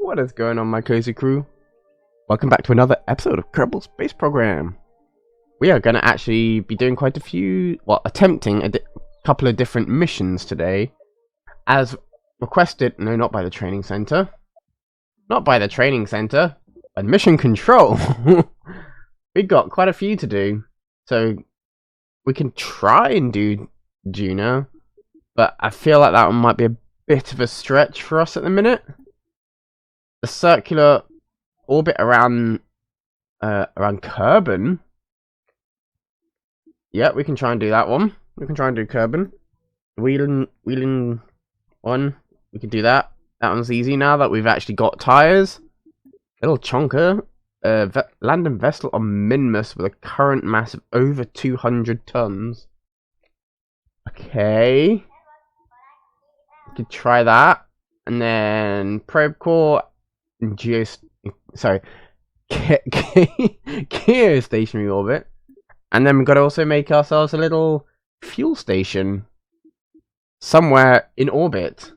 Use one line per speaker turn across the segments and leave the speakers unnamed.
What is going on, my cozy crew? Welcome back to another episode of Kerbal Space Program. We are going to actually be doing quite a few, well, attempting a couple of different missions today, as requested. No, not by the training center. Not by the training center, by mission control. We got quite a few to do, so we can try and do Juno, but I feel like that one might be a bit of a stretch for us at the minute. The circular orbit around Kerbin. Yeah, we can try and do that one. We can try and do Kerbin. Wheeling one. We can do that. That one's easy now that we've actually got tires. Little chonker. Landing vessel on Minmus with a current mass of over 200 tons. Okay. We could try that. And then probe core and geostationary orbit. And then we've got to also make ourselves a little fuel station somewhere in orbit,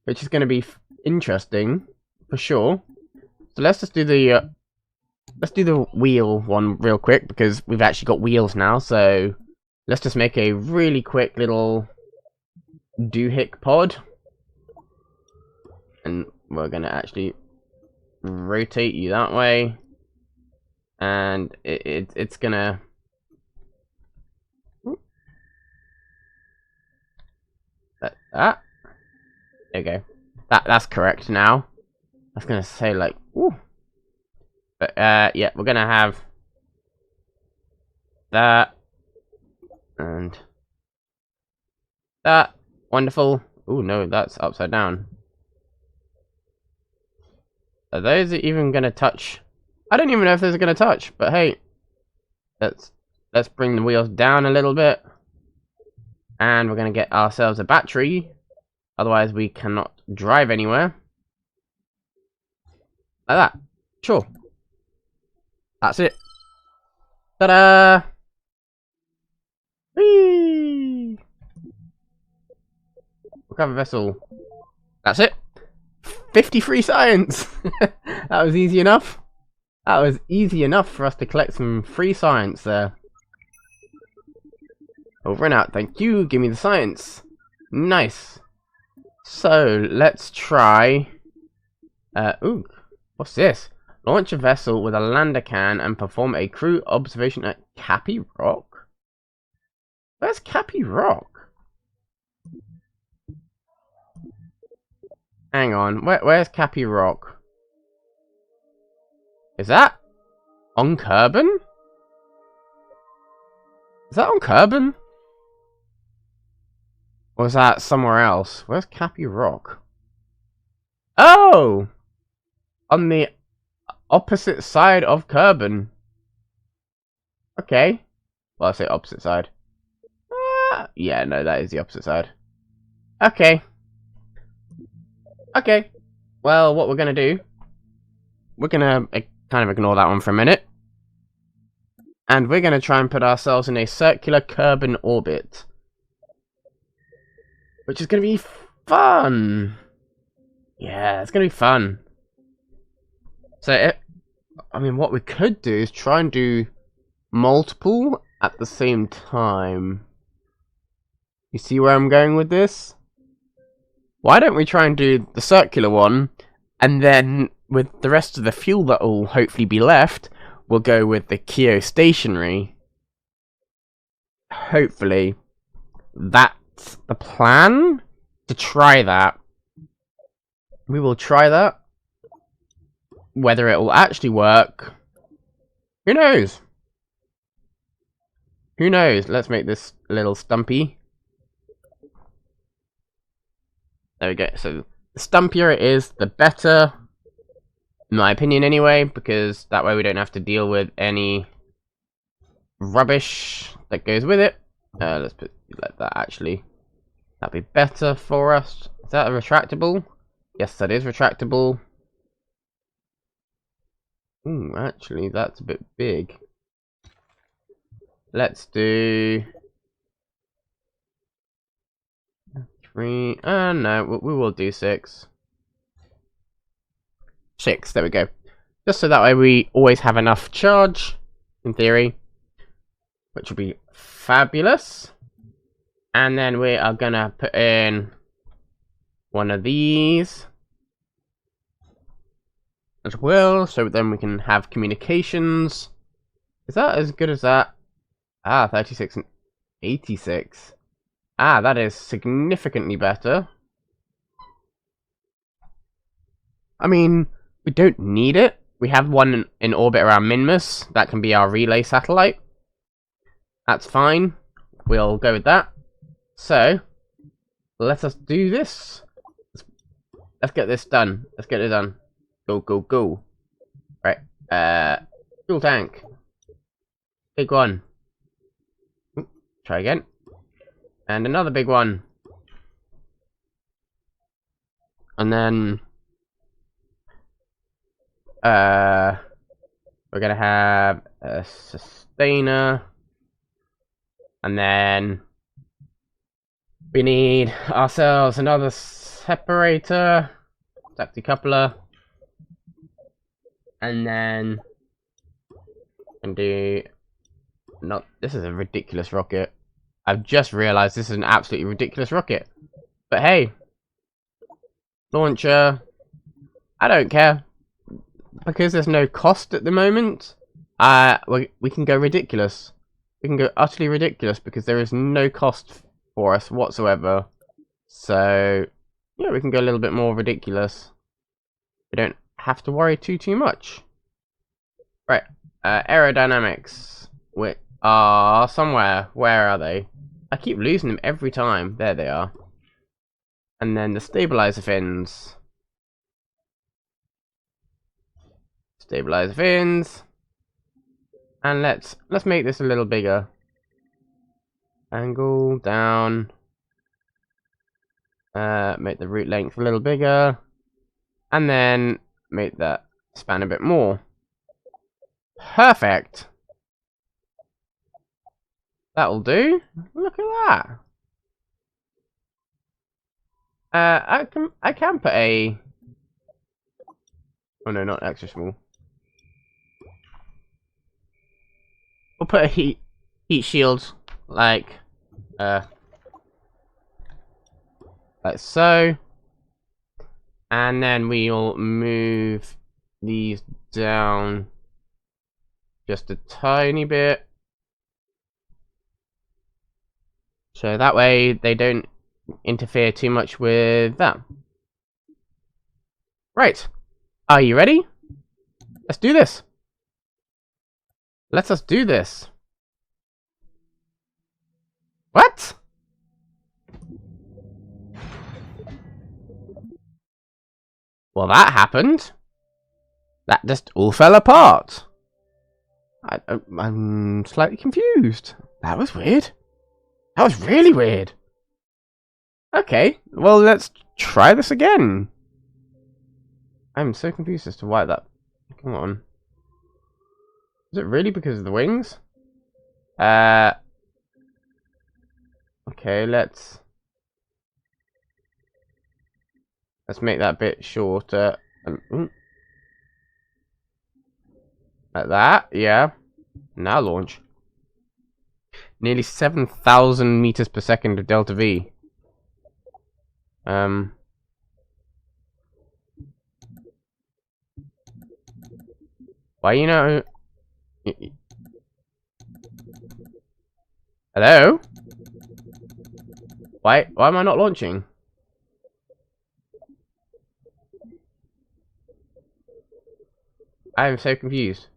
which is going to be interesting for sure. So let's just do the wheel one real quick, because we've actually got wheels now. So let's just make a really quick little doohick pod, and we're going to actually rotate you that way, and it's gonna that there you go. That's correct now. I was gonna say, like, ooh, but yeah, we're gonna have that and that. Wonderful. Oh no, that's upside down. Are those even gonna touch? I don't even know if those are gonna touch, but hey, let's bring the wheels down a little bit, and we're gonna get ourselves a battery. Otherwise, we cannot drive anywhere. Like that. Sure. That's it. Ta-da! Whee! Recover vessel. That's it. 53 science! That was easy enough. That was easy enough for us to collect some free science there. Over and out. Thank you. Give me the science. Nice. So, let's try... ooh. What's this? Launch a vessel with a lander can and perform a crew observation at Cappy Rock? Where's Cappy Rock? Hang on. Where's Cappy Rock? Is that on Kerbin? Is that on Kerbin? Or is that somewhere else? Where's Cappy Rock? Oh! On the opposite side of Kerbin. Okay. Well, I say opposite side. Yeah, no, that is the opposite side. Okay. Okay. Well, what we're going to do, we're going to kind of ignore that one for a minute. And we're going to try and put ourselves in a circular Kerbin orbit, which is going to be fun. Yeah, it's going to be fun. So, I mean, what we could do is try and do multiple at the same time. You see where I'm going with this? Why don't we try and do the circular one, and then with the rest of the fuel that will hopefully be left, we'll go with the geostationary. Hopefully. That's the plan, to try that. We will try that. Whether it will actually work, who knows? Who knows? Let's make this a little stumpy. There we go. So the stumpier it is, the better, in my opinion anyway, because that way we don't have to deal with any rubbish that goes with it. Let's put like that, actually. That'd be better for us. Is that a retractable? Yes, that is retractable. Ooh, actually, that's a bit big. Let's do 3. No, we will do 6. 6. There we go. Just so that way we always have enough charge, in theory, which will be fabulous. And then we are gonna put in one of these as well, so then we can have communications. Is that as good as that? 36 and 86. That is significantly better. I mean, we don't need it. We have one in orbit around Minmus. That can be our relay satellite. That's fine. We'll go with that. So, let us do this. Let's get this done. Let's get it done. Go, go, go. Right. Fuel tank. Big one. Try again. And another big one. And then we're gonna have a sustainer. And then we need ourselves another separator, decoupler, and then can do not. This is a ridiculous rocket. I've just realised this is an absolutely ridiculous rocket. But hey, launcher. I don't care because there's no cost at the moment. We can go ridiculous. We can go utterly ridiculous because there is no cost for us whatsoever. So yeah, we can go a little bit more ridiculous. We don't have to worry too much. Right, aerodynamics. We are somewhere. Where are they? I keep losing them every time. There they are. And then the stabilizer fins. Stabilizer fins. And let's make this a little bigger. Angle down. Make the root length a little bigger. And then make that span a bit more. Perfect. That'll do. Look at that. I can put a. Oh no, not extra small. We'll put a heat shield like so, and then we'll move these down just a tiny bit, so that way they don't interfere too much with that. Right, are you ready? Let's do this. Let us do this. What? Well, that happened. That just all fell apart. I'm slightly confused. That was weird. That was really weird. Okay, well, let's try this again. I'm so confused as to why that... Come on. Is it really because of the wings? Okay, let's make that bit shorter. Like that, yeah. Now launch. Nearly 7,000 meters per second of delta V. Why, you know... Hello? Why am I not launching? I am so confused.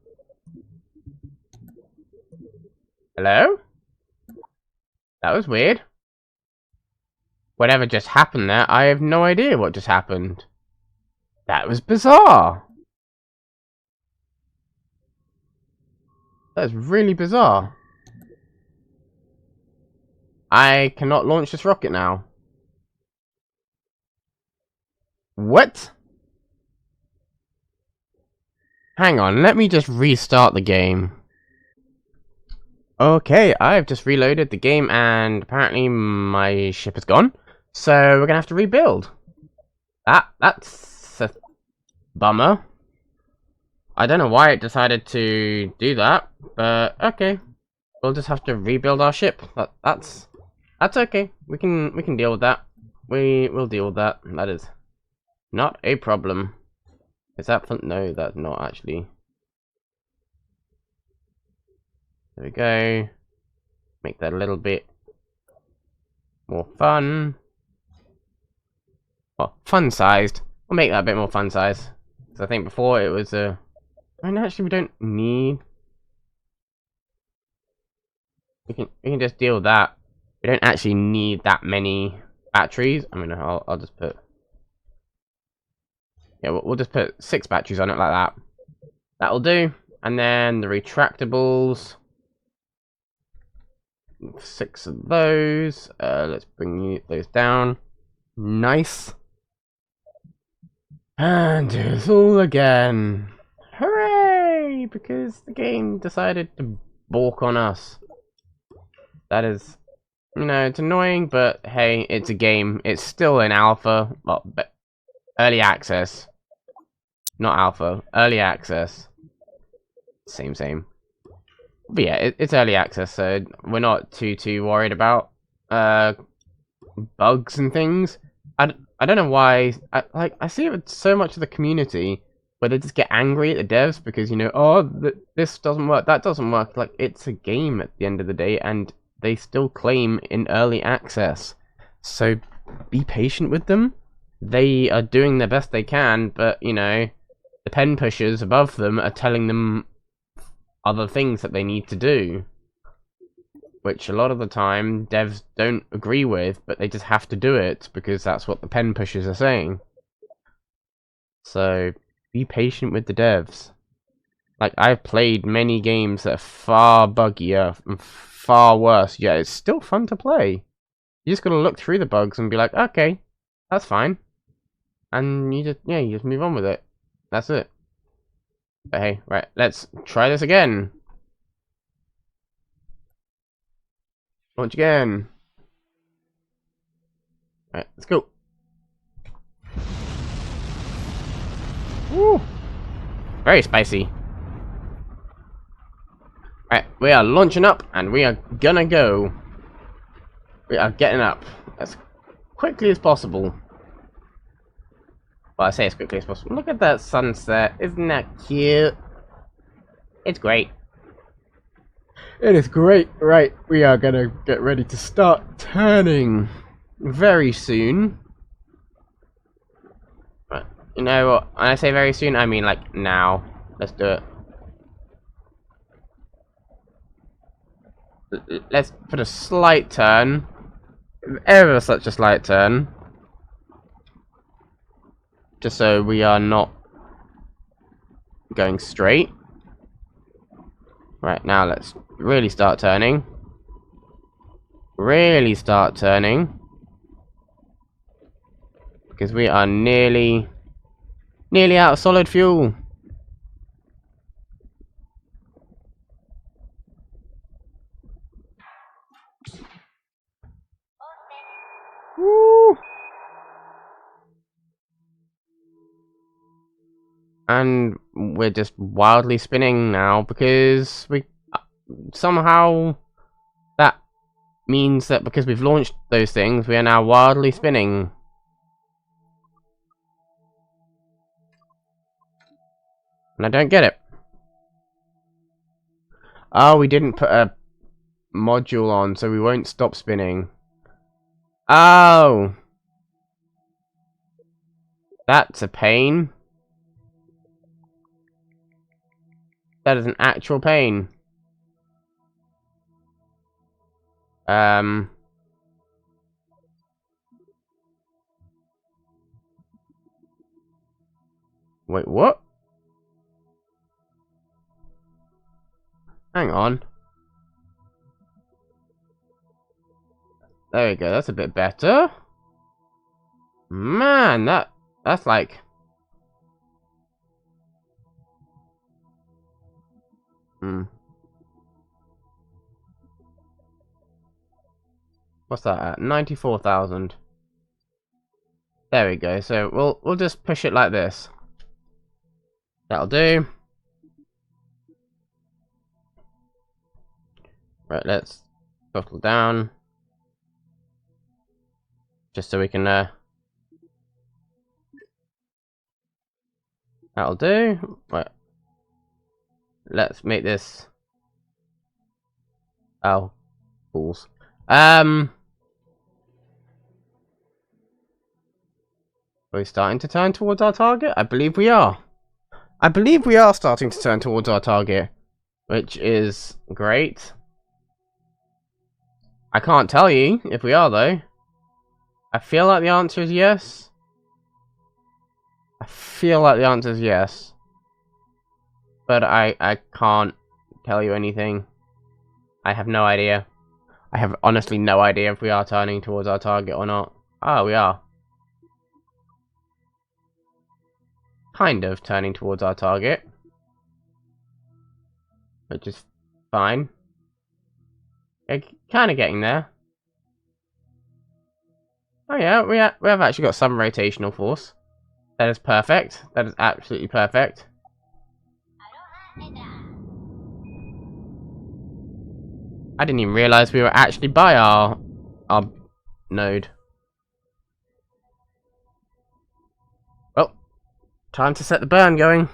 Hello? That was weird. Whatever just happened there, I have no idea what just happened. That was bizarre. That's really bizarre. I cannot launch this rocket now. What? Hang on, let me just restart the game. Okay, I've just reloaded the game and apparently my ship is gone. So we're gonna have to rebuild. That's a bummer. I don't know why it decided to do that, but okay. We'll just have to rebuild our ship. That's okay. We can deal with that. We will deal with that. That is not a problem. Is that fun? No, that's not actually. There we go. Make that a little bit more fun. Well, fun-sized. We'll make that a bit more fun-sized. Because I think before it was I mean, actually, we don't need. We can just deal with that. We don't actually need that many batteries. I mean, I'll just put. Yeah, we'll just put 6 batteries on it like that. That'll do. And then the retractables. 6 of those. Let's bring those down. Nice. And do it all again. Hooray! Because the game decided to balk on us. That is, you know, it's annoying, but hey, it's a game. It's still in alpha. Well, early access. Not alpha. Early access. Same. But yeah, it's early access, so we're not too worried about bugs and things. I don't know why. I see it with so much of the community where they just get angry at the devs because, you know, oh, this doesn't work, that doesn't work. Like, it's a game at the end of the day, and they still claim in early access. So be patient with them. They are doing the best they can, but, you know, the pen pushers above them are telling them other things that they need to do, which a lot of the time devs don't agree with, but they just have to do it because that's what the pen pushers are saying. So be patient with the devs. Like, I've played many games that are far buggier and far worse, yet it's still fun to play. You just gotta look through the bugs and be like, okay, that's fine. And you just move on with it. That's it. But hey, right, let's try this again. Launch again. Alright, let's go. Woo! Very spicy. Alright, we are launching up and we are gonna go. We are getting up as quickly as possible. Well, I say as quickly as possible. Look at that sunset. Isn't that cute? It's great. It is great. Right, we are gonna get ready to start turning very soon. Right, you know what? When I say very soon, I mean like now. Let's do it. Let's put a slight turn. Ever such a slight turn. Just so we are not going straight. Right, now let's really start turning. Really start turning. Because we are nearly out of solid fuel. Woo! And we're just wildly spinning now because we somehow that means that because we've launched those things, we are now wildly spinning. And I don't get it. Oh, we didn't put a module on, so we won't stop spinning. Oh, that's a pain. That is an actual pain. Wait, what? Hang on. There we go, that's a bit better. Man, that's like... What's that at? 94,000. There we go. So we'll just push it like this. That'll do. Right, let's throttle down. Just so we can, that'll do. Right. Let's make this... Oh. Fools. Are we starting to turn towards our target? I believe we are. I believe we are starting to turn towards our target. Which is great. I can't tell you if we are, though. I feel like the answer is yes. I feel like the answer is yes. But I can't tell you anything. I have no idea. I have honestly no idea if we are turning towards our target or not. Oh, we are. Kind of turning towards our target. Which is fine. Kind of getting there. Oh yeah, we have actually got some rotational force. That is perfect. That is absolutely perfect. I didn't even realize we were actually by our node. Well, time to set the burn going.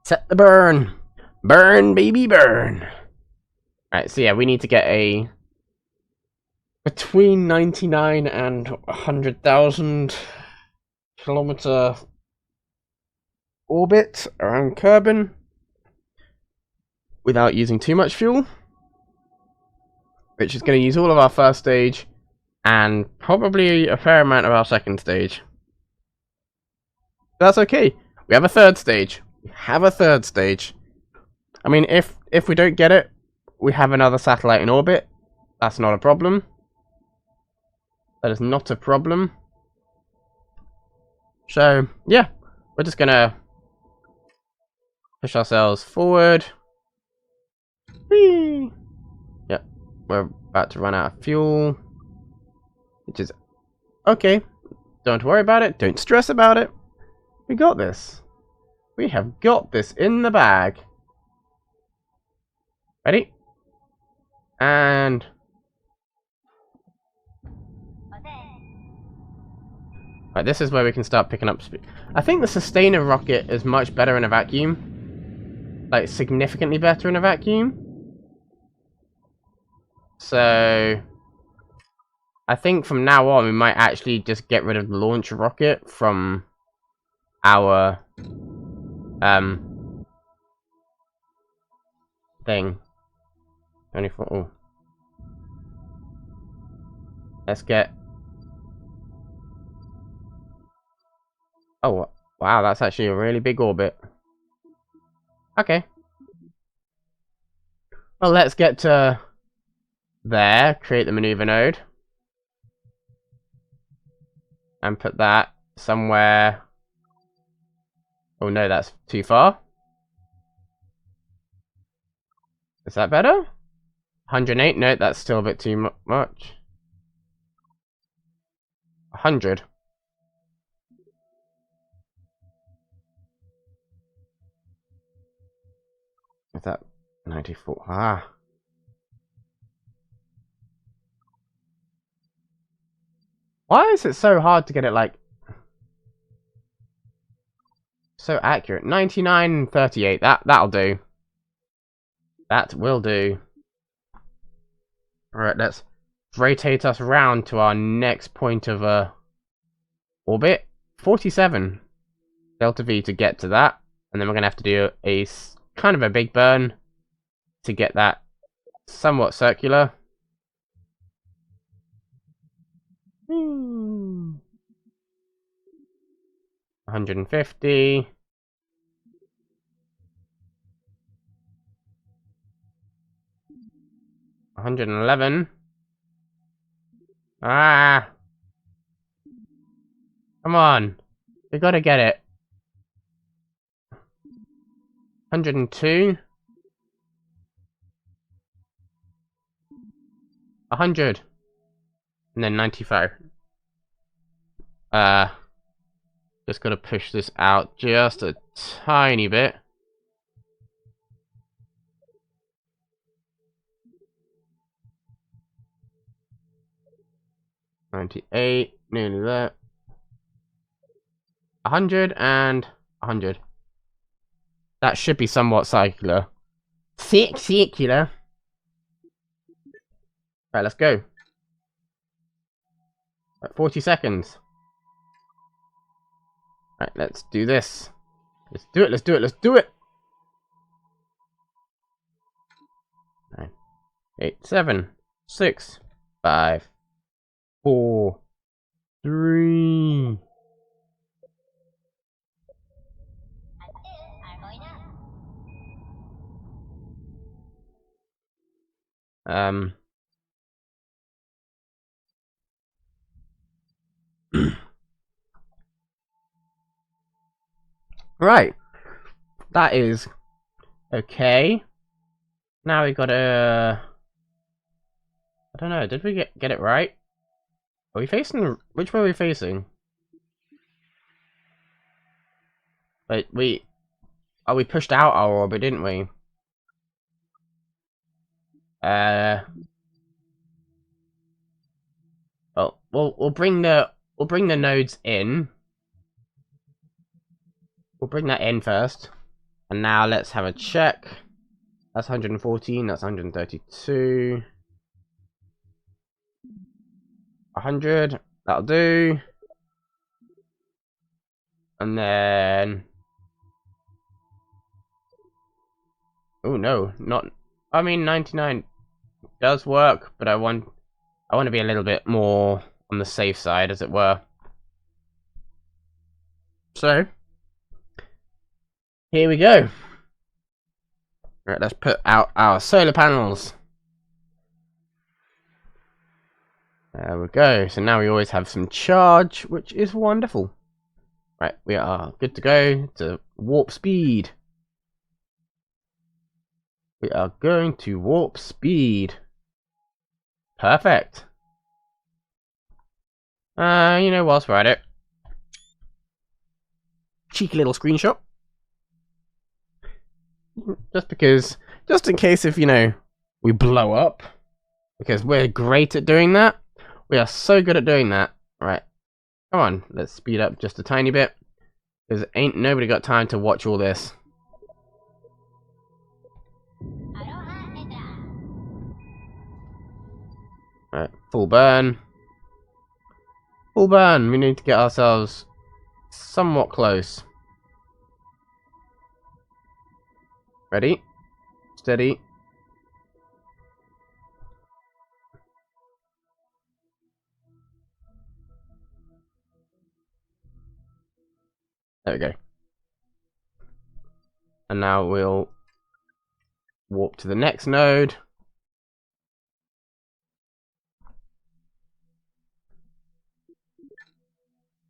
Set the burn. Burn, baby, burn. Right, so yeah, we need to get a between 99 and 100,000 kilometer orbit around Kerbin without using too much fuel, which is going to use all of our first stage and probably a fair amount of our second stage. That's okay. We have a third stage. I mean, if we don't get it, we have another satellite in orbit. That's not a problem. That is not a problem. So, yeah. We're just going to push ourselves forward. Whee! Yep. We're about to run out of fuel. Which is okay. Don't worry about it. Don't stress about it. We got this. We have got this in the bag. Ready? And... Right, this is where we can start picking up speed. I think the sustainer rocket is much better in a vacuum. Like, significantly better in a vacuum. So... I think from now on we might actually just get rid of the launch rocket from our... thing. 24. Oh. Let's get... Oh, wow, that's actually a really big orbit. Okay. Well, let's get to there, create the maneuver node. And put that somewhere... Oh no, that's too far. Is that better? 108? No, that's still a bit too much. 100. Is that 94? Ah. Why is it so hard to get it, like, so accurate? 99, 38. That'll do. That will do. Alright, let's rotate us around to our next point of orbit. 47 delta V to get to that, and then we're gonna have to do a kind of a big burn to get that somewhat circular. 150. 111. Ah! Come on. We gotta get it. 102. 100. And then 95. Just gotta push this out just a tiny bit. 98, nearly there. 100 and 100. That should be somewhat circular. Circular. Right, let's go. Right, 40 seconds. Right, let's do this. Let's do it, let's do it, let's do it! 9, 8, 7, 6, 5, 4, 3. Right. That is okay. Now we gotta... I don't know, did we get it right? Are we facing... Which way are we facing? Wait, oh, we pushed out our orbit, didn't we? Well, we'll bring the nodes in. We'll bring that in first. And now let's have a check. That's 114, that's 132. 100, that'll do. And then... Oh no, not... I mean, 99 does work, but I want to be a little bit more on the safe side, as it were. So, here we go. Right, let's put out our solar panels. There we go. So now we always have some charge, which is wonderful. Right, we are good to go to warp speed. We are going to warp speed. Perfect. You know, whilst we're at it, cheeky little screenshot. Just in case if, you know, we blow up, because we're great at doing that. We are so good at doing that. Right, come on, let's speed up just a tiny bit, because ain't nobody got time to watch all this. Right, full burn. Full burn. We need to get ourselves somewhat close. Ready? Steady. There we go. And now we'll warp to the next node.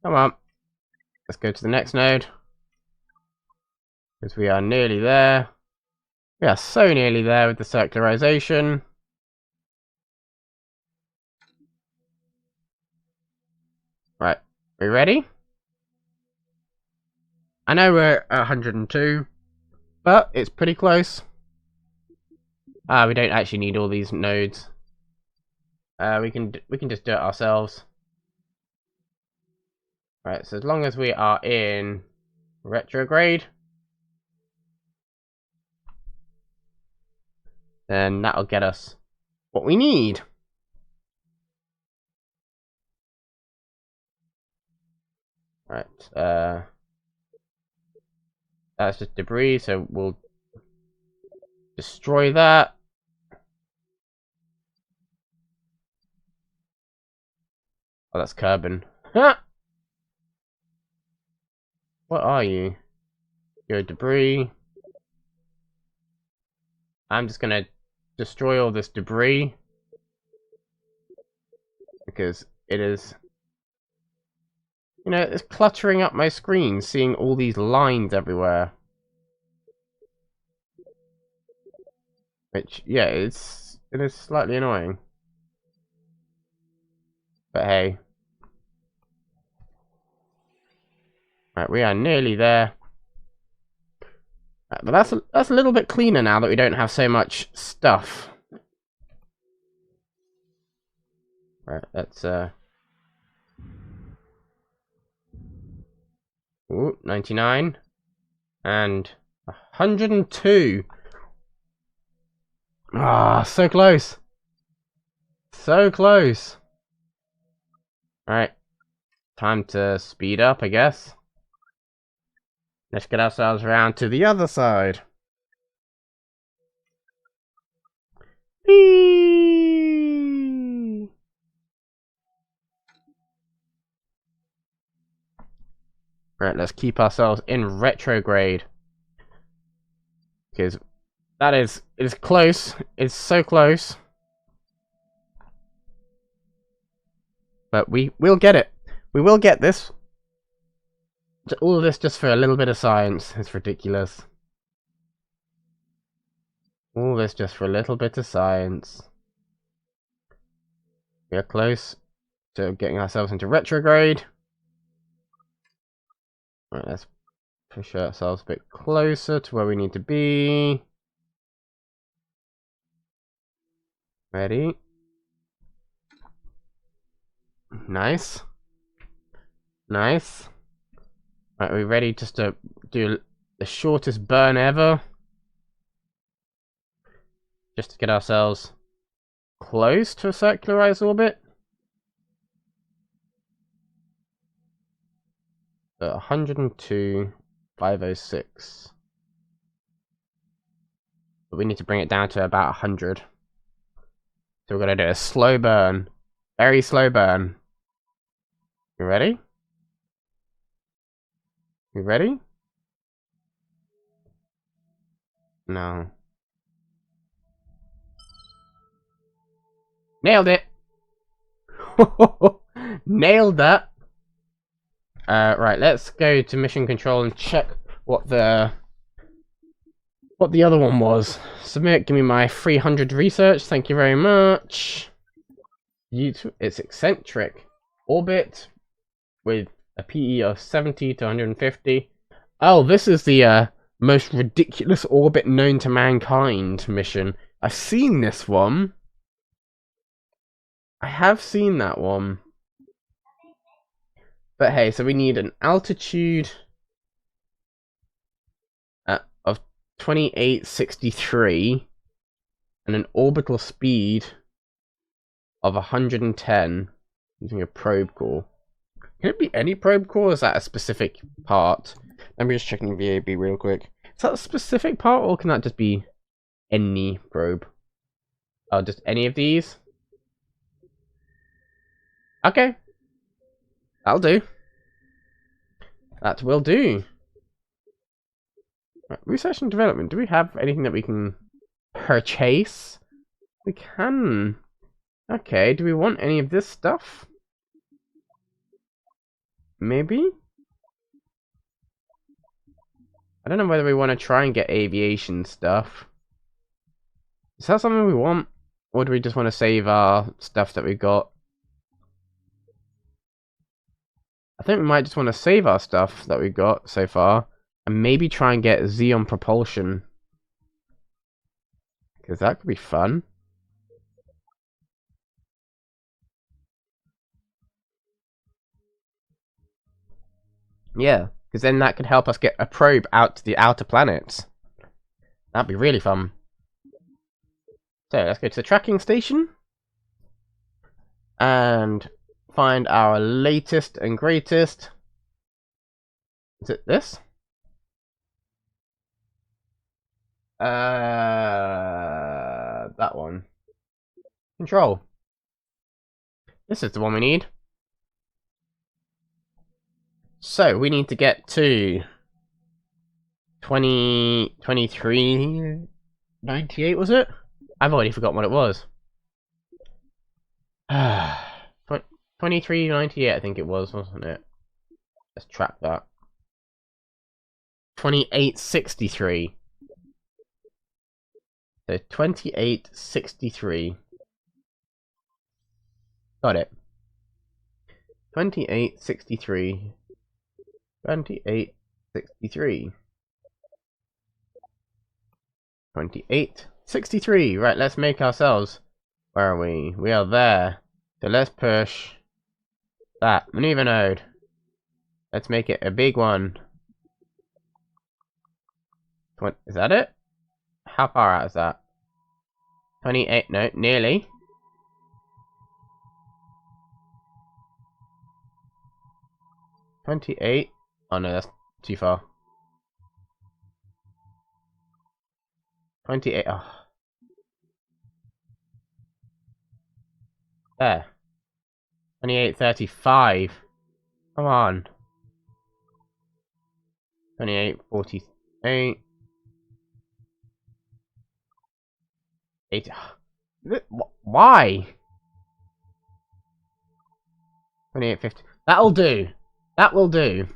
Come on. Let's go to the next node. Because we are nearly there. We are so nearly there with the circularization. Right. We ready? I know we're at 102, but it's pretty close. We don't actually need all these nodes. We can just do it ourselves. Right, so as long as we are in retrograde, then that'll get us what we need. Right, that's just debris, so we'll destroy that. Oh, that's carbon. Huh! What are you? You're debris. I'm just gonna destroy all this debris, because it is, you know, it's cluttering up my screen, seeing all these lines everywhere. Which, yeah, it is slightly annoying. But hey. Right, we are nearly there. Right, but that's a little bit cleaner now that we don't have so much stuff. Right, let's Ooh, 99. And 102. Ah, so close. So close. Alright. Time to speed up, I guess. Let's get ourselves around to the other side. Whee! Right, let's keep ourselves in retrograde. Because that is close. It's so close. But we'll get it. We will get this. All of this just for a little bit of science. It's ridiculous. All this just for a little bit of science. We are close to getting ourselves into retrograde. Right, let's push ourselves a bit closer to where we need to be. Ready? Nice. Nice. Right, are we ready just to do the shortest burn ever? Just to get ourselves close to a circularized orbit. 102,506. But we need to bring it down to about 100. So we're going to do a slow burn. Very slow burn. You ready? You ready? No. Nailed it! Nailed that! Right, let's go to mission control and check what the other one was. Submit, give me my 300 research, thank you very much. It's eccentric. Orbit with a PE of 70 to 150. Oh, this is the most ridiculous orbit known to mankind mission. I've seen this one. I have seen that one. But hey, so we need an altitude of 2863 and an orbital speed of 110 using a probe core. Can it be any probe core, or is that a specific part? Let me just checking VAB real quick. Is that a specific part, or can that just be any probe? Oh, just any of these? Okay. That'll do. That will do. Right, research and development. Do we have anything that we can purchase? We can. Okay, do we want any of this stuff? Maybe? I don't know whether we want to try and get aviation stuff. Is that something we want? Or do we just want to save our stuff that we got? I think we might just want to save our stuff that we got so far. And maybe try and get Xeon propulsion. Because that could be fun. Yeah, because then that could help us get a probe out to the outer planets. That'd be really fun. So let's go to the tracking station. And find our latest and greatest. Is it this? That one. Control. This is the one we need. So we need to get to 2398, was it? I've already forgotten what it was. 2398, I think it was, wasn't it? Let's track that. 2863. So 2863. Got it. 2863. 2863. 2863. Right, let's make ourselves. Where are we? We are there. So let's push that maneuver node. Let's make it a big one. Is that it? How far out is that? 28, no, nearly. 28. Oh no, that's too far. 28. Oh. There. 28:35. Come on. 28:48. 8. Why? 28:50. That'll do. That will do.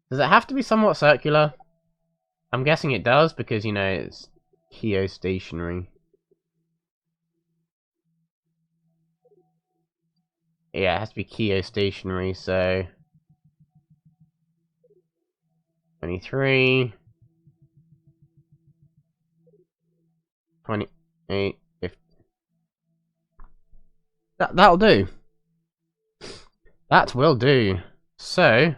Does it have to be somewhat circular? I'm guessing it does because, you know, it's geostationary. Yeah, it has to be geostationary, so 23, 28, 50. That'll do. That will do. So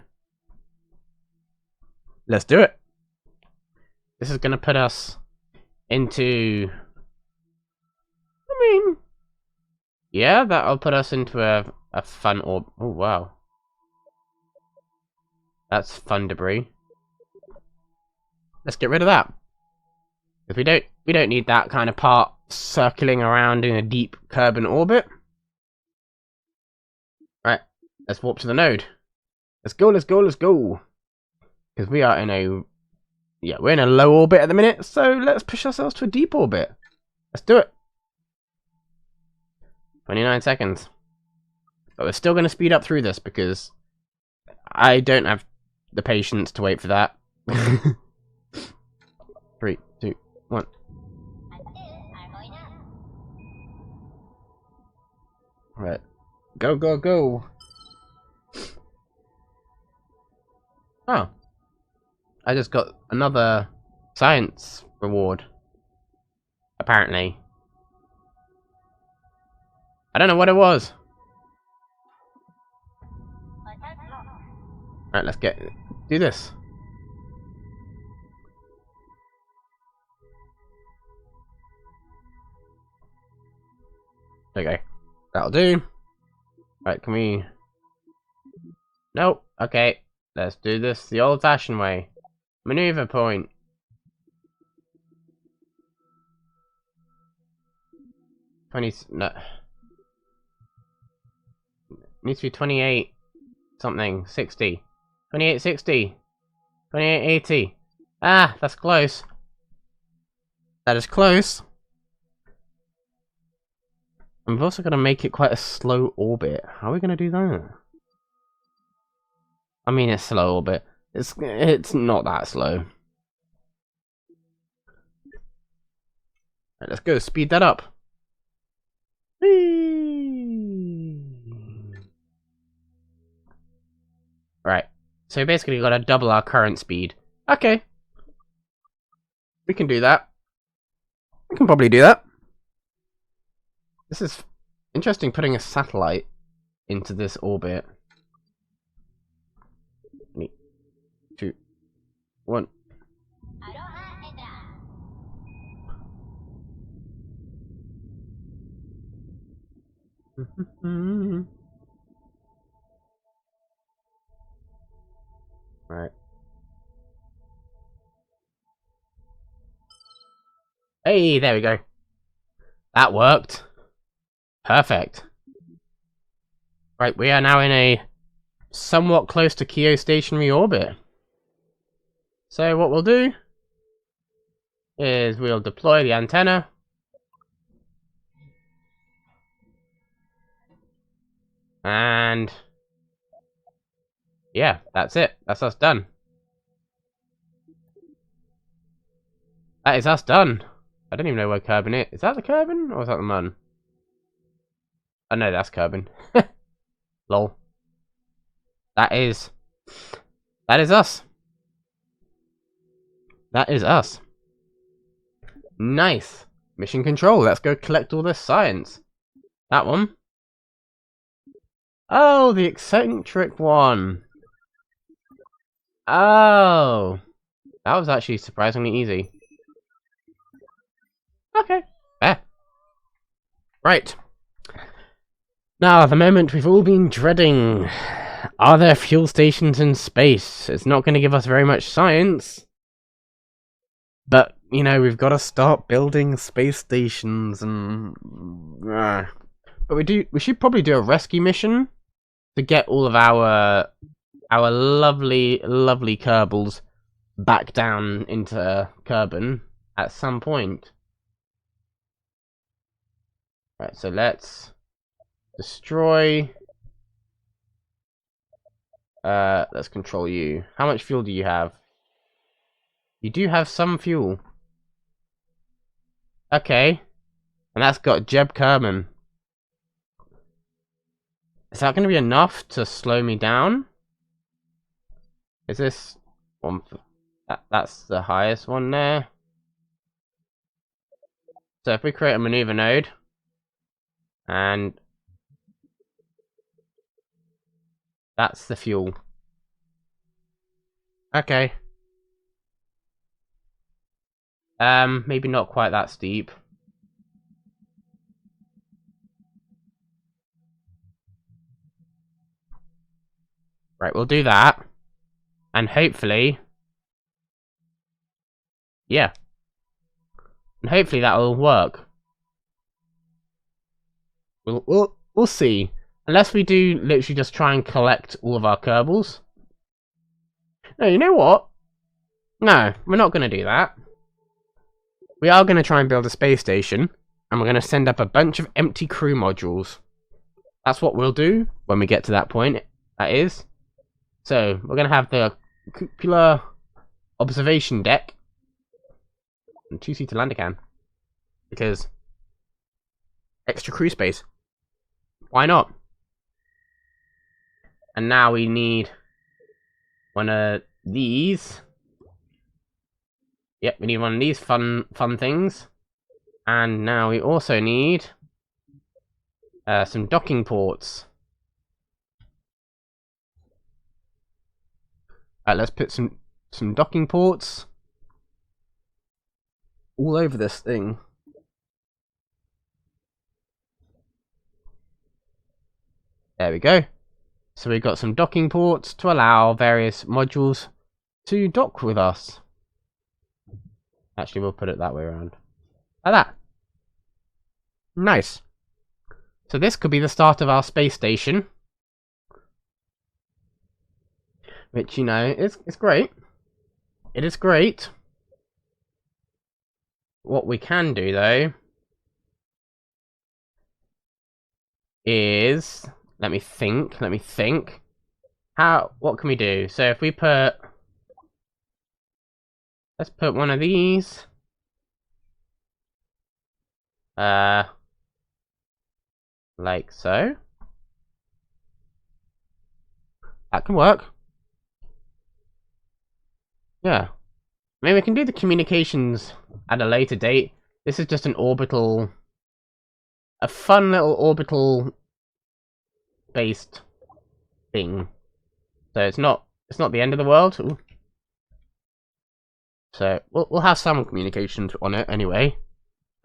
let's do it. This is gonna put us into, I mean, yeah, that'll put us into a fun orb. Oh wow. That's fun debris. Let's get rid of that. Because we don't need that kind of part circling around in a deep Kerbin orbit. Right, let's warp to the node. Let's go, let's go, let's go. Because we are in a, yeah, we're in a low orbit at the minute, so let's push ourselves to a deep orbit. Let's do it. 29 seconds. But we're still going to speed up through this because I don't have the patience to wait for that. 3, 2, 1. Right. Go, go, go. Oh. I just got another science reward. Apparently. I don't know what it was. Right, let's do this. Okay, that'll do. Right, can we? Nope. Okay, let's do this the old-fashioned way. Maneuver point. No. Needs to be 28 something, 60. 2860. 2880. Ah, that's close. That is close. And we've also got to make it quite a slow orbit. How are we going to do that? I mean, it's slow orbit. It's not that slow. Right, let's go. Speed that up. Right. So basically, we've got to double our current speed. Okay. We can do that. We can probably do that. This is interesting, putting a satellite into this orbit. 3, 2, 1. Right. Hey, there we go. That worked. Perfect. Right, we are now in a somewhat close to geostationary orbit. So what we'll do is we'll deploy the antenna. And yeah, that's it. That's us done. That is us done. I don't even know where Kerbin is. Is that the Kerbin or is that the Mun? Oh no, that's Kerbin. Lol. That is us. That is us. Nice. Mission control. Let's go collect all this science. That one. Oh, the eccentric one. Oh. That was actually surprisingly easy. Okay. Fair. Right. Now, the moment we've all been dreading. Are there fuel stations in space? It's not going to give us very much science. But, you know, we've got to start building space stations and... But we should probably do a rescue mission to get all of our lovely Kerbals back down into Kerbin at some point. Right, so let's destroy. Let's control you. How much fuel do you have? You do have some fuel. Okay. And that's got Jeb Kerman. Is that going to be enough to slow me down? Is this one? That's the highest one there. So if we create a maneuver node, and that's the fuel. Okay. Maybe not quite that steep. Right, we'll do that. And hopefully... Yeah. And hopefully that'll work. We'll see. Unless we do literally just try and collect all of our Kerbals. No, you know what? No, we're not going to do that. We are going to try and build a space station. And we're going to send up a bunch of empty crew modules. That's what we'll do when we get to that point. That is. So, we're going to have the cupola observation deck. And 2-seater lander can. Because extra crew space. Why not? And now we need one of these. Yep, we need one of these fun things. And now we also need some docking ports. Let's put some docking ports all over this thing. There we go. So we've got some docking ports to allow various modules to dock with us. Actually, we'll put it that way around. Like that. Nice. So this could be the start of our space station. Which, you know, it's great. It is great. What we can do, though, is... Let me think. What can we do? So if we put... Let's put one of these. Like so. That can work. Yeah. Maybe we can do the communications at a later date. This is just an orbital... A fun little orbital... based thing. So it's not the end of the world. Ooh. So we'll have some communications on it anyway.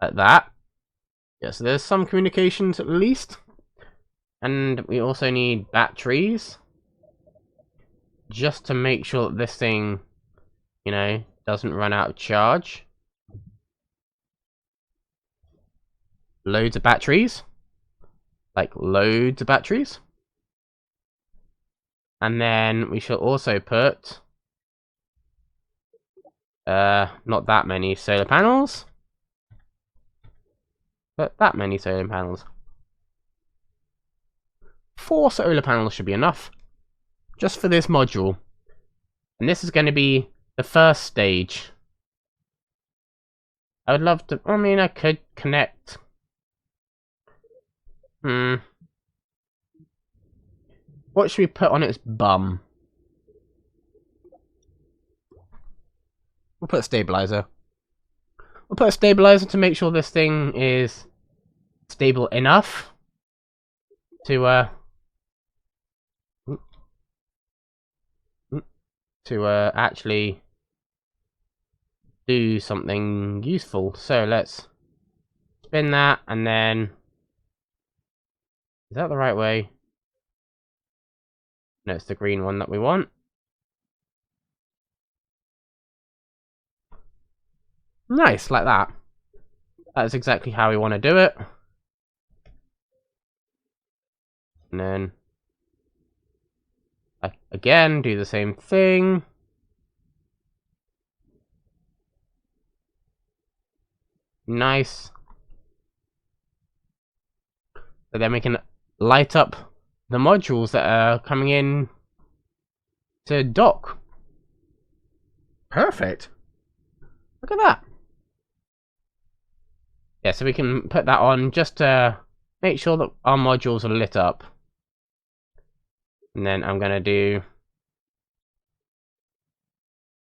At that. Yeah, so there's some communications at least. And we also need batteries. Just to make sure that this thing, you know, doesn't run out of charge. Loads of batteries. Like loads of batteries. And then we shall also put not that many solar panels, but that many solar panels. 4 solar panels should be enough just for this module. And this is going to be the first stage. I would love to, I mean, I could connect. What should we put on its bum? We'll put a stabilizer. We'll put a stabilizer to make sure this thing is stable enough to actually do something useful. So let's spin that, and then... Is that the right way? No, it's the green one that we want. Nice, like that. That's exactly how we want to do it. And then... again, do the same thing. Nice. So then we can light up the modules that are coming in to dock. Perfect. Look at that. Yeah, so we can put that on just to make sure that our modules are lit up. And then I'm gonna do...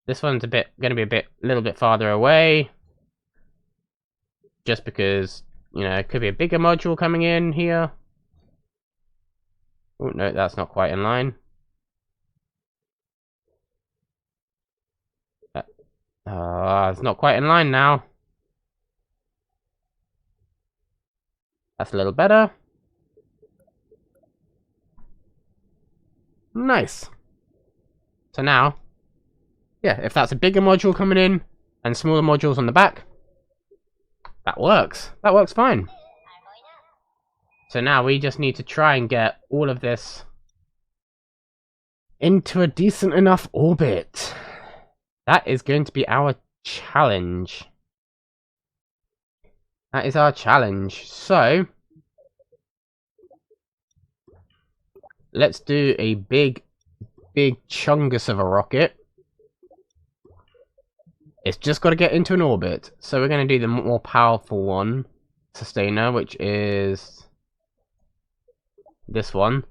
This one's gonna be a little bit farther away. Just because, you know, it could be a bigger module coming in here. Oh, no, that's not quite in line. It's not quite in line now. That's a little better. Nice. So now, yeah, if that's a bigger module coming in and smaller modules on the back, that works. That works fine. So now we just need to try and get all of this into a decent enough orbit. That is going to be our challenge. That is our challenge. So, let's do a big chungus of a rocket. It's just got to get into an orbit. So we're going to do the more powerful one, sustainer, which is this one.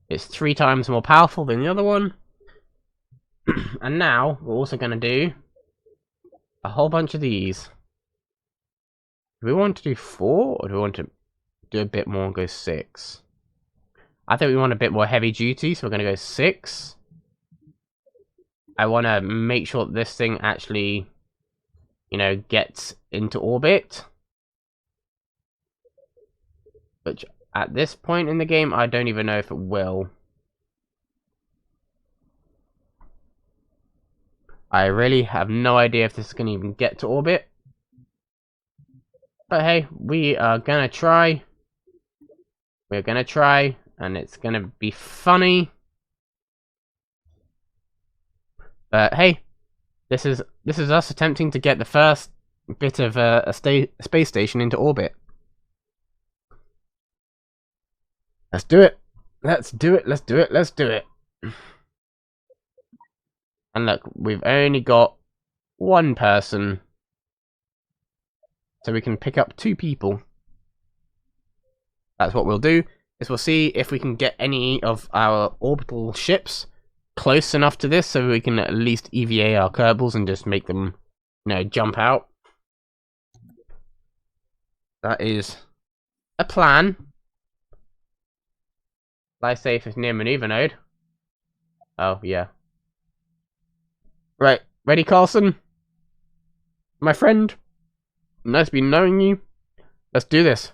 It's 3 times more powerful than the other one. And now we're also going to do a whole bunch of these. Do we want to do 4 or do we want to do a bit more and go 6? I think we want a bit more heavy duty, so we're going to go 6. I want to make sure that this thing actually, you know, gets into orbit. Which, at this point in the game, I don't even know if it will. I really have no idea if this is going to even get to orbit. But hey, we are going to try. We're going to try, and it's going to be funny. But hey, this is us attempting to get the first bit of a space station into orbit. Let's do it. Let's do it. Let's do it. Let's do it. And look, we've only got 1 person. So we can pick up 2 people. That's what we'll do, is we'll see if we can get any of our orbital ships close enough to this so we can at least EVA our Kerbals and just make them, you know, jump out. That is a plan. Fly safe is near maneuver node. Oh, yeah. Right, ready, Carlson? My friend? Nice to be knowing you. Let's do this.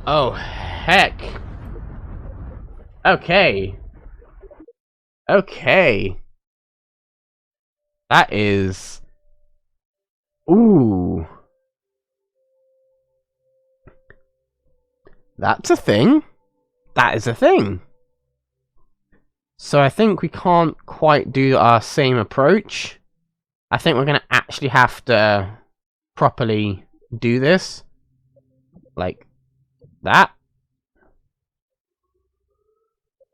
Oh, heck. Okay. Okay. That is... Ooh. That's a thing. That is a thing. So I think we can't quite do our same approach. I think we're going to actually have to properly do this. Like that.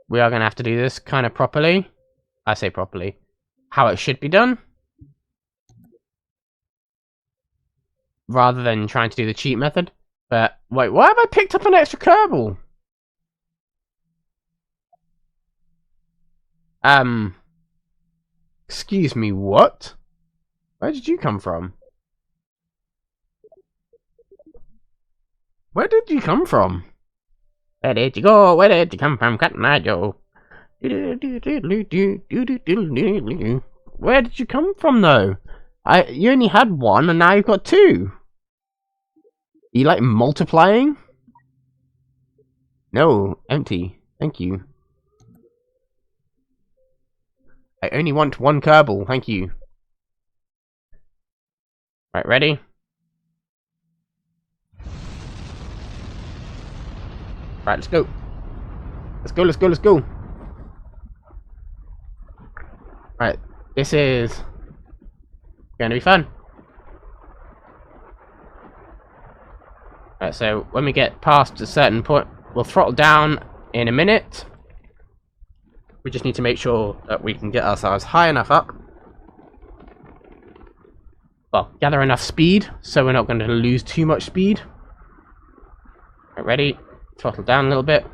We are going to have to do this kind of properly. I say properly. How it should be done. Rather than trying to do the cheat method. But, wait, why have I picked up an extra Kerbal? Excuse me, what? Where did you come from? Where did you come from? Where did you go? Where did you come from, Cotton Eye Joe? Where did you come from, though? You only had one, and now you've got two. Are you, like, multiplying? No, empty. Thank you. I only want one Kerbal, thank you. Right, ready? Right, let's go. Let's go, let's go, let's go. Right, this is going to be fun. Right, so when we get past a certain point, we'll throttle down in a minute. We just need to make sure that we can get ourselves high enough up. Well, gather enough speed so we're not going to lose too much speed. Right, ready? Throttle down a little bit.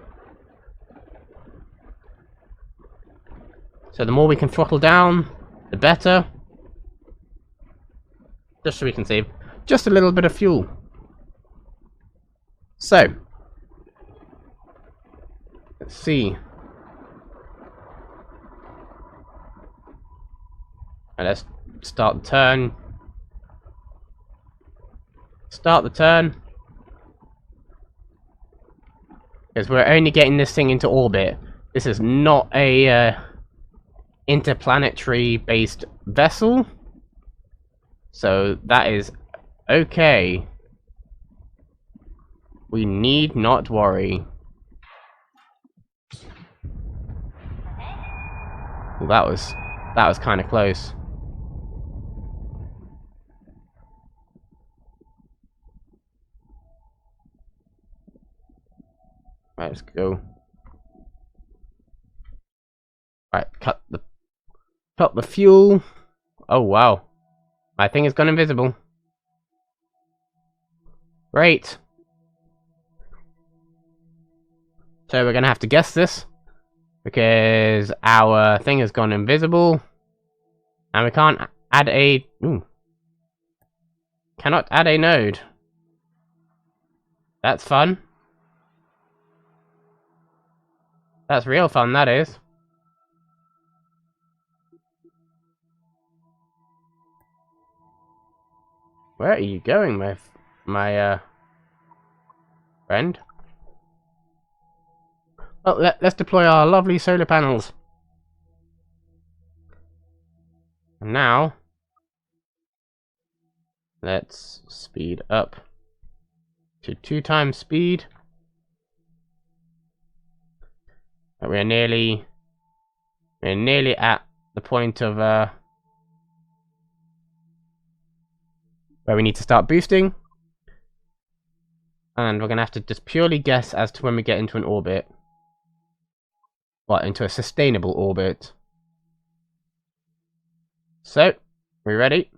So the more we can throttle down, the better. Just so we can save just a little bit of fuel. So, let's see. And let's start the turn. Start the turn. Because we're only getting this thing into orbit. This is not a interplanetary based vessel. So that is okay. We need not worry. Well, that was kind of close. Right, let's go. Right, cut the fuel. Oh wow, my thing has gone invisible. Great. So we're gonna have to guess this because our thing has gone invisible, and we can't add a. Cannot add a node. That's fun. That's real fun, that is. Where are you going, my friend? Well, let's deploy our lovely solar panels. And now, let's speed up to 2 times speed. We're nearly at the point of where we need to start boosting, and we're gonna have to just purely guess as to when we get into an orbit, well, into a sustainable orbit. So, we ready?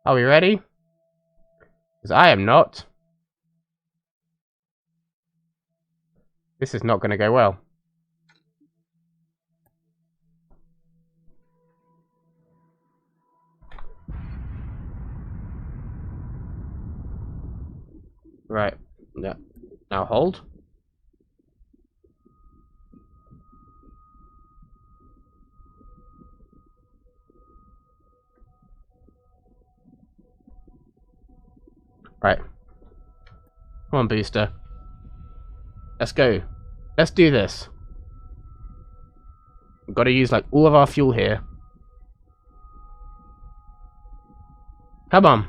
Are we ready? Because I am not. This is not going to go well. Right. Yeah. Now hold. Right. Come on, booster. Let's go. Let's do this. We've got to use like all of our fuel here. Come on.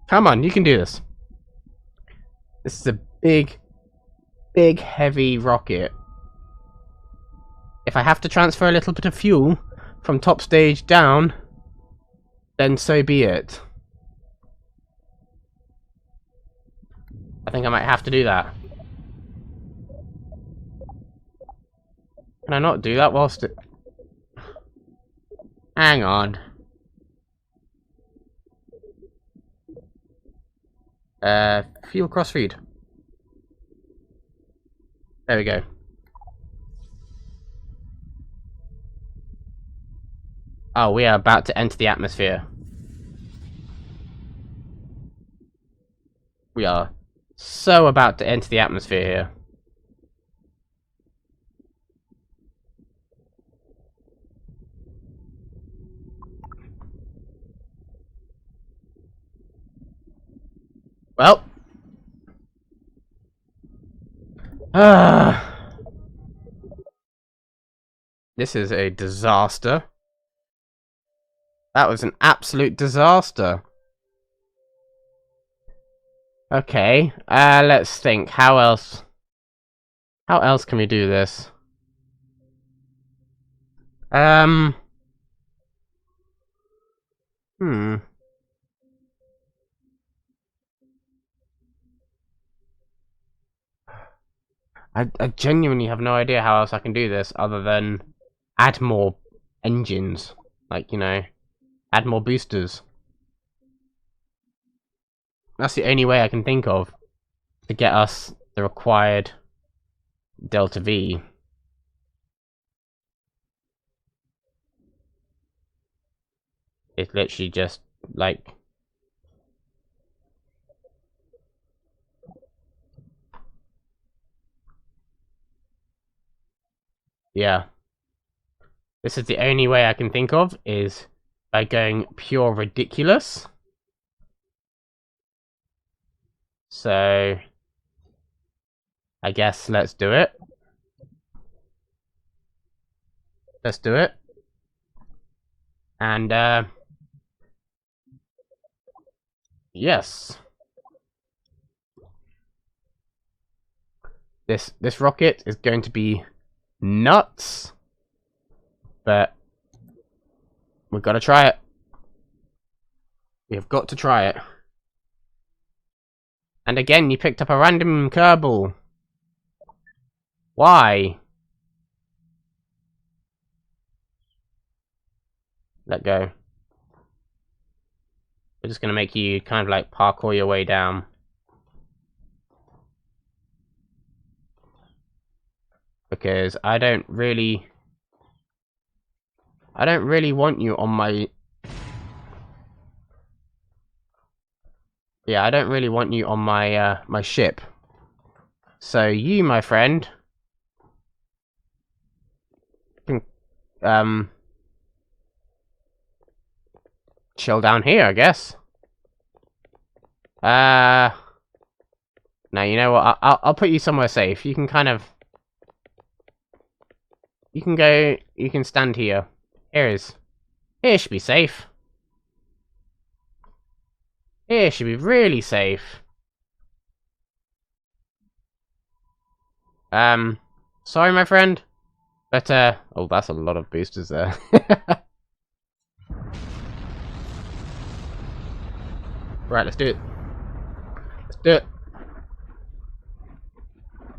Come on, you can do this. This is a big, heavy rocket. If I have to transfer a little bit of fuel from top stage down, then so be it. I think I might have to do that. Can I not do that whilst it... Hang on. Fuel crossfeed. There we go. Oh, we are about to enter the atmosphere. We are so about to enter the atmosphere here. Well. This is a disaster. That was an absolute disaster. Okay, let's think. How else can we do this? I genuinely have no idea how else I can do this other than add more engines. Like, you know, add more boosters. That's the only way I can think of to get us the required Delta V. It's literally just like... Yeah. This is the only way I can think of, is by going pure ridiculous. So I guess let's do it. Let's do it. And yes. This rocket is going to be nuts. But we've got to try it. We've got to try it. And again, you picked up a random Kerbal. Why? Let go. We're just going to make you kind of like parkour your way down. Because I don't really want you on my... Yeah, I don't really want you on my my ship. So you, my friend, can chill down here, I guess. Now you know what? I'll put you somewhere safe. You can kind of... You can go... You can stand here. Here should be safe. Here should be really safe. Sorry, my friend. But, oh, that's a lot of boosters there. Right, let's do it. Let's do it.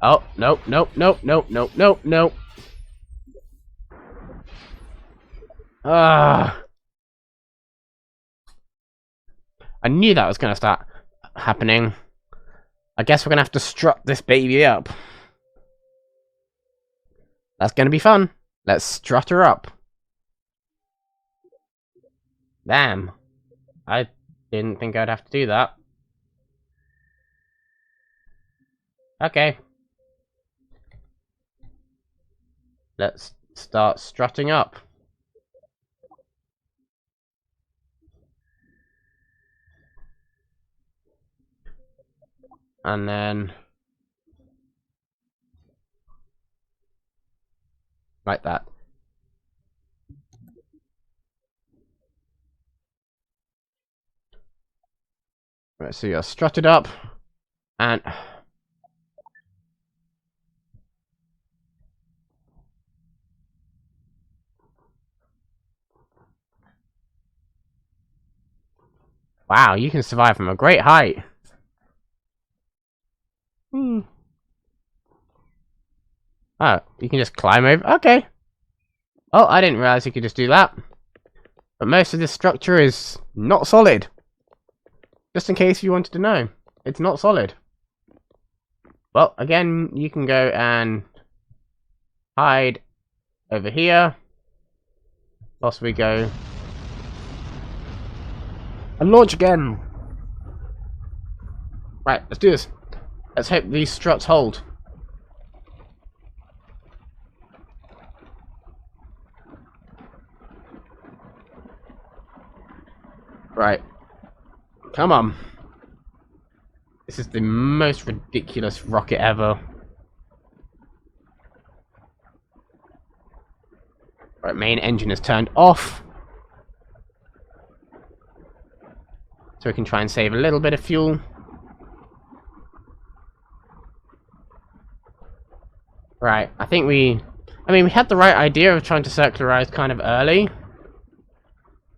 Oh, nope, nope, nope, nope, nope, nope, nope. I knew that was going to start happening. I guess we're going to have to strut this baby up. That's going to be fun. Let's strut her up. Damn. I didn't think I'd have to do that. Okay. Let's start strutting up. And then... like that. Right, so you're strutted up. And... wow, you can survive from a great height. Oh, you can just climb over? Okay. Oh, I didn't realize you could just do that. But most of this structure is not solid. Just in case you wanted to know. It's not solid. Well, again, you can go and hide over here. Whilst we go and launch again. Right, let's do this. Let's hope these struts hold. Right. Come on. This is the most ridiculous rocket ever. Right, main engine is turned off. So we can try and save a little bit of fuel. Right, I think we had the right idea of trying to circularize kind of early.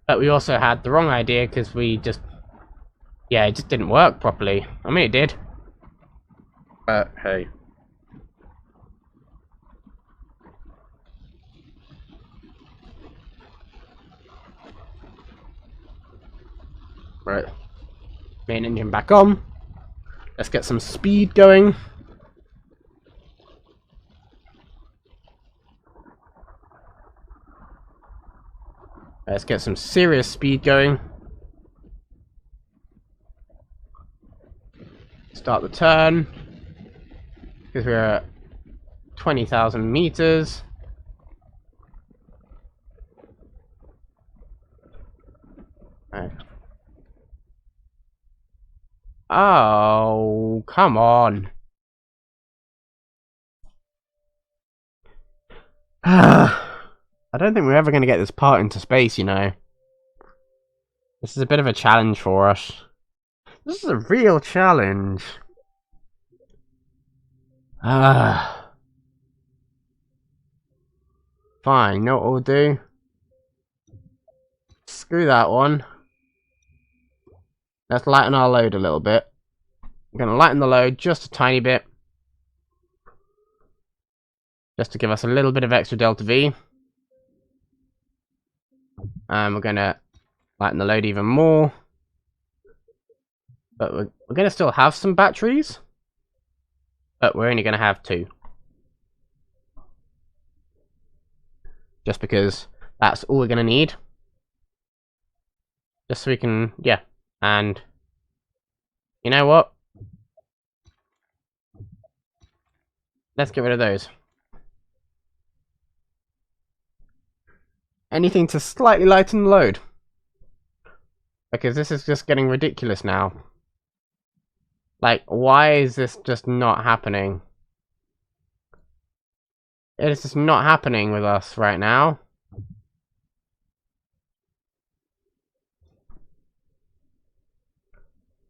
But we also had the wrong idea because we just... yeah, it just didn't work properly. I mean, it did. But, hey. Right. Main engine back on. Let's get some speed going. Let's get some serious speed going. Start the turn. Because we're at 20,000 meters. Right. Oh, come on. I don't think we're ever going to get this part into space, you know. This is a bit of a challenge for us. This is a real challenge. Fine, you know what we'll do? Screw that one. Let's lighten our load a little bit. I'm going to lighten the load just a tiny bit. Just to give us a little bit of extra delta V. And we're going to lighten the load even more. But we're going to still have some batteries. But we're only going to have 2. Just because that's all we're going to need. Just so we can, yeah. And you know what? Let's get rid of those. Anything to slightly lighten the load. Because this is just getting ridiculous now. Like, why is this just not happening? It is just not happening with us right now.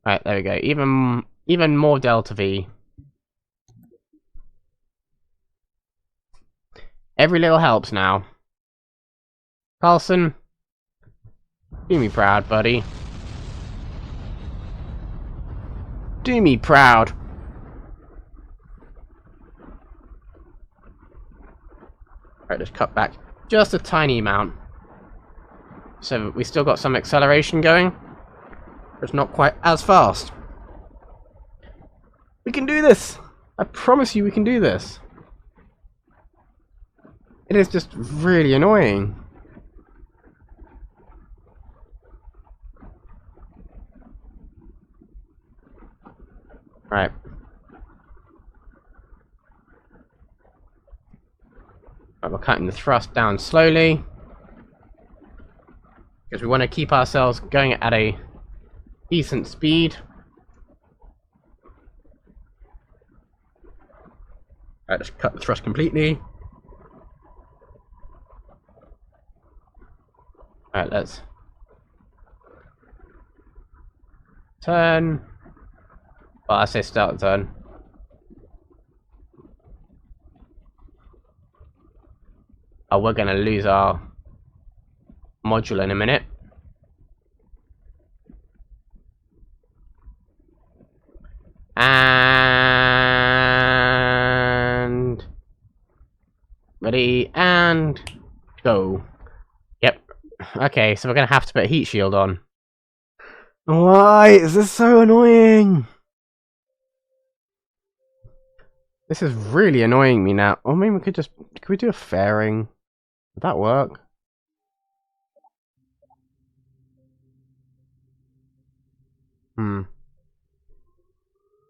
Right, there we go. Even more delta V. Every little helps now. Carlson, do me proud, buddy. Do me proud. Right, just cut back just a tiny amount. So we still got some acceleration going. But it's not quite as fast. We can do this! I promise you we can do this. It is just really annoying. Right. Right, we're cutting the thrust down slowly. Because we want to keep ourselves going at a decent speed. Right, just cut the thrust completely. Right, let's turn. Well, I say start the turn. Oh, we're gonna lose our module in a minute. And ready and go. Yep. Okay, so we're gonna have to put heat shield on. Why is this so annoying? This is really annoying me now. Or maybe we could just... Could we do a fairing? Would that work?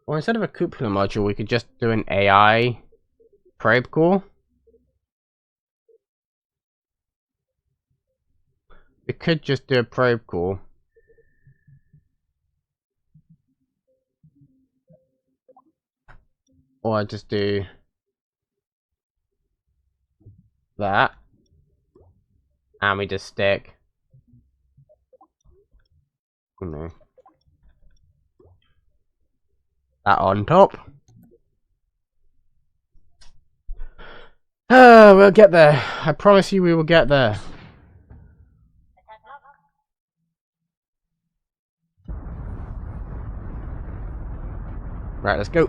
Or instead of a cupola module, we could just do an AI probe core. We could just do a probe core. Or just do that. And we just stick. No. That on top. We'll get there. I promise you we will get there. Right, let's go.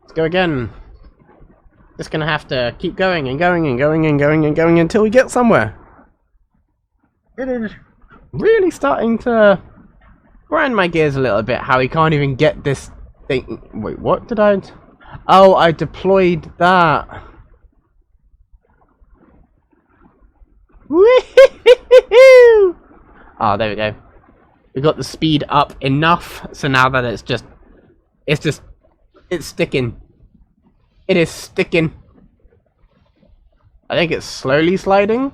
Let's go again. Just gonna have to keep going and going and going and going and going until we get somewhere. It is really starting to grind my gears a little bit how he can't even get this thing. Wait, what did I... Oh, I deployed that. Woo-hoo-hoo-hoo! Oh, there we go. We got the speed up enough, so now that it's sticking. It is sticking. I think it's slowly sliding,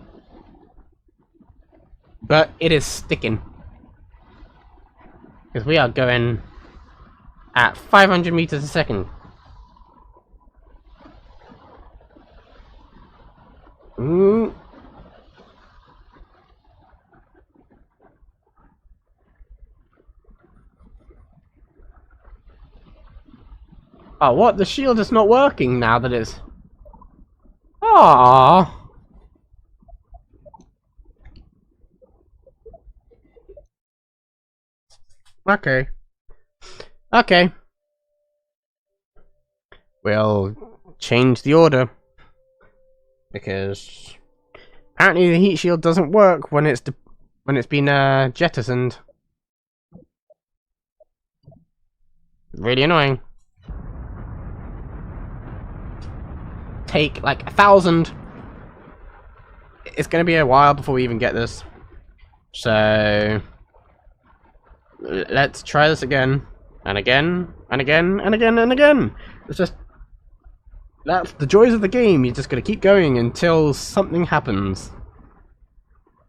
but it is sticking. Because we are going at 500 meters a second. Ooh. Oh, what? The shield is not working now that it's... Aww. Okay. Okay. We'll change the order. Because apparently the heat shield doesn't work when it's been jettisoned. Really annoying. Take like 1,000. It's gonna be a while before we even get this. So let's try this again. And again. And again. And again. And again. It's just... That's the joys of the game. You're just gonna keep going until something happens.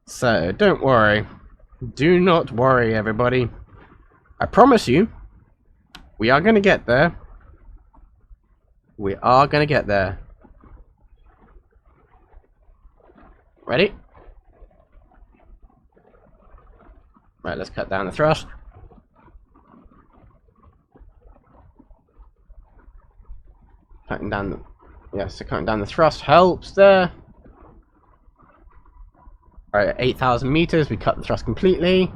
So don't worry. Do not worry, everybody. I promise you, we are gonna get there. We are gonna get there. Ready? Right, let's cut down the thrust. Cutting down the... Yeah, so cutting down the thrust helps there. Alright, at 8,000 meters, we cut the thrust completely.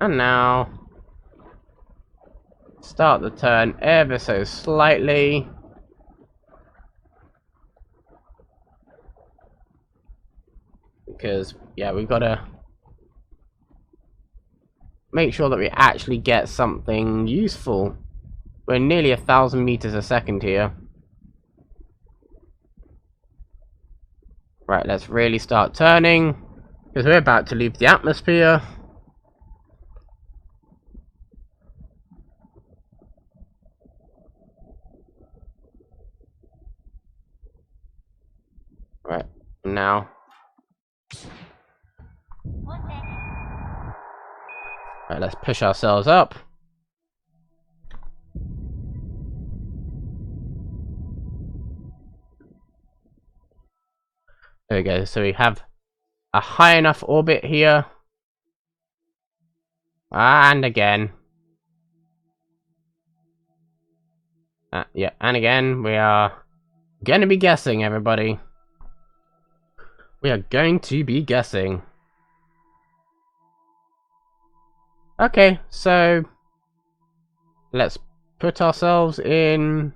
And now... Start the turn ever so slightly. Because, yeah, we've got to make sure that we actually get something useful. We're nearly 1,000 meters a second here. Right, let's really start turning. Because we're about to leave the atmosphere. Right, now... Right, let's push ourselves up. There we go. So we have a high enough orbit here. And again. Yeah, and again. We are going to be guessing, everybody. We are going to be guessing. Okay, so let's put ourselves in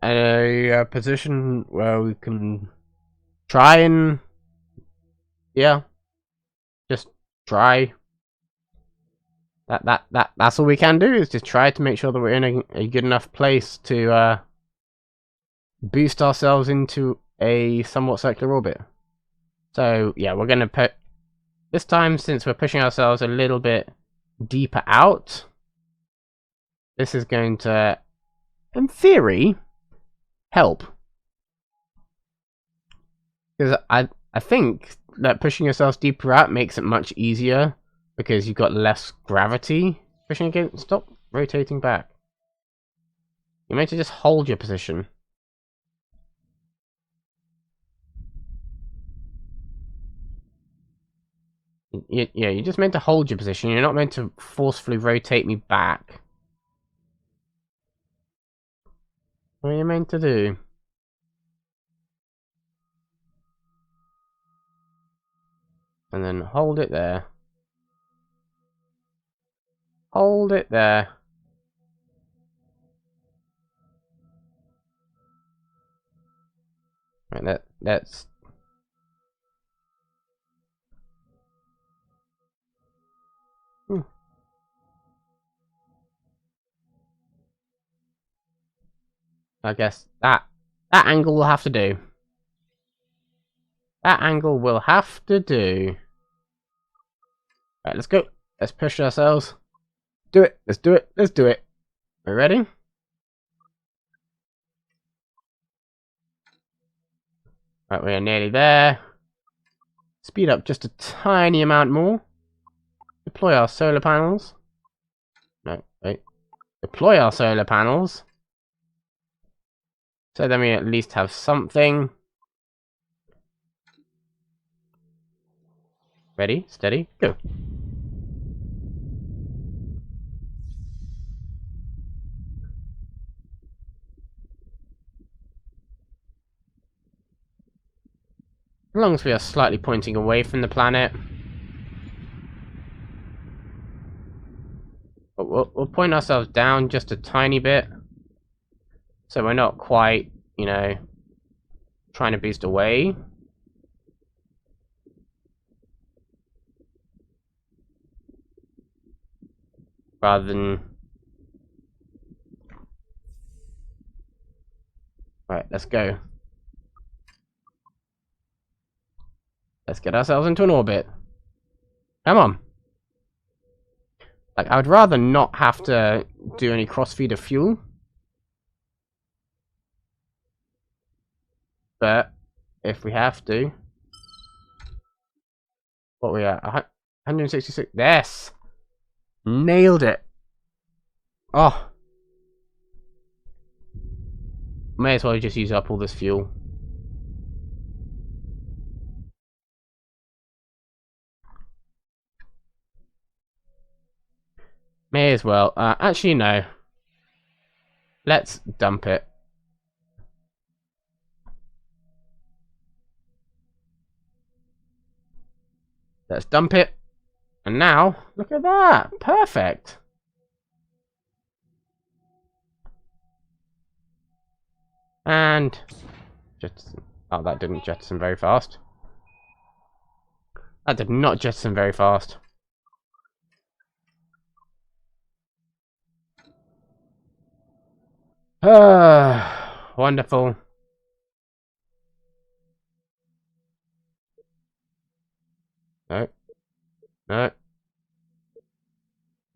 a position where we can try and, yeah, just try. That's all we can do, is just try to make sure that we're in a good enough place to boost ourselves into a somewhat circular orbit. So yeah, we're gonna put This time, since we're pushing ourselves a little bit deeper out, this is going to, in theory, help. Because I think that pushing yourself deeper out makes it much easier, because you've got less gravity pushing against. Stop rotating back. You're meant to just hold your position. Yeah, you're just meant to hold your position. You're not meant to forcefully rotate me back. What are you meant to do? And then hold it there. Hold it there. Right, that's... I guess that angle will have to do. That angle will have to do. Right, let's go. Let's push ourselves. Do it. Let's do it. Let's do it. Are we ready? Right, we are nearly there. Speed up just a tiny amount more. Deploy our solar panels. No, wait. Deploy our solar panels. So then we at least have something. Ready, steady, go. As long as we are slightly pointing away from the planet. But we'll point ourselves down just a tiny bit. So we're not quite, you know, trying to boost away. Rather than... Right, let's go. Let's get ourselves into an orbit. Come on. Like, I would rather not have to do any crossfeed of fuel. But if we have to... What are we at? 166. Yes! Nailed it. Oh. May as well just use up all this fuel. May as well. Actually, no. Let's dump it. Let's dump it. And now, look at that. Perfect. And jettison. Oh, that didn't jettison very fast. That did not jettison very fast. Wonderful. No. No.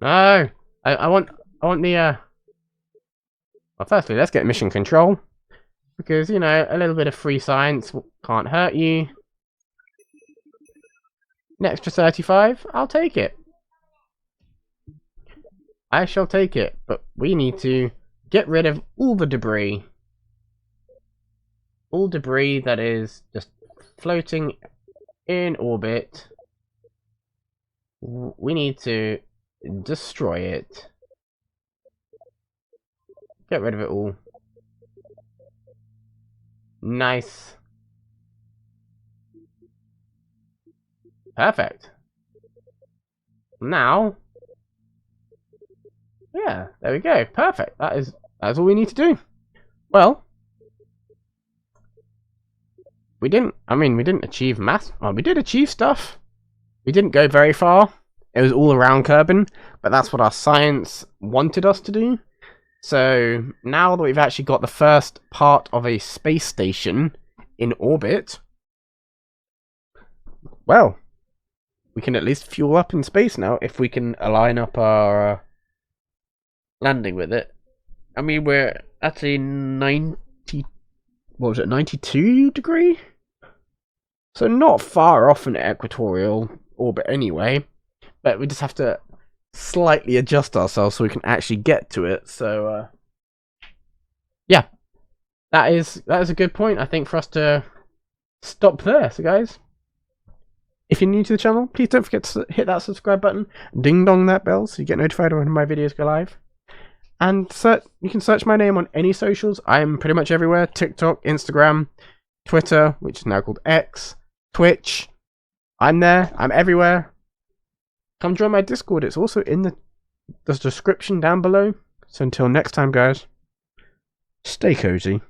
No! I want the well, firstly, let's get mission control. Because, you know, a little bit of free science can't hurt you. An extra 35, I'll take it. I shall take it, but we need to get rid of all the debris. All debris that is just floating in orbit. We need to destroy it. Get rid of it all. Nice. Perfect. Now, yeah, there we go. Perfect. That's all we need to do. Well, we didn't achieve mass. Well, we did achieve stuff. We didn't go very far. It was all around Kerbin, but that's what our science wanted us to do. So now that we've actually got the first part of a space station in orbit, well, we can at least fuel up in space now if we can align up our landing with it. I mean, we're at a 92 degree? So not far off an equatorial orbit anyway, but we just have to slightly adjust ourselves so we can actually get to it. So yeah, that is a good point, I think, for us to stop there. So guys, if you're new to the channel, please don't forget to hit that subscribe button, ding dong that bell so you get notified when my videos go live. And you can search my name on any socials. I am pretty much everywhere: TikTok, Instagram, Twitter, which is now called X, Twitch. I'm there. I'm everywhere. Come join my Discord. It's also in the description down below. So until next time, guys, stay cozy.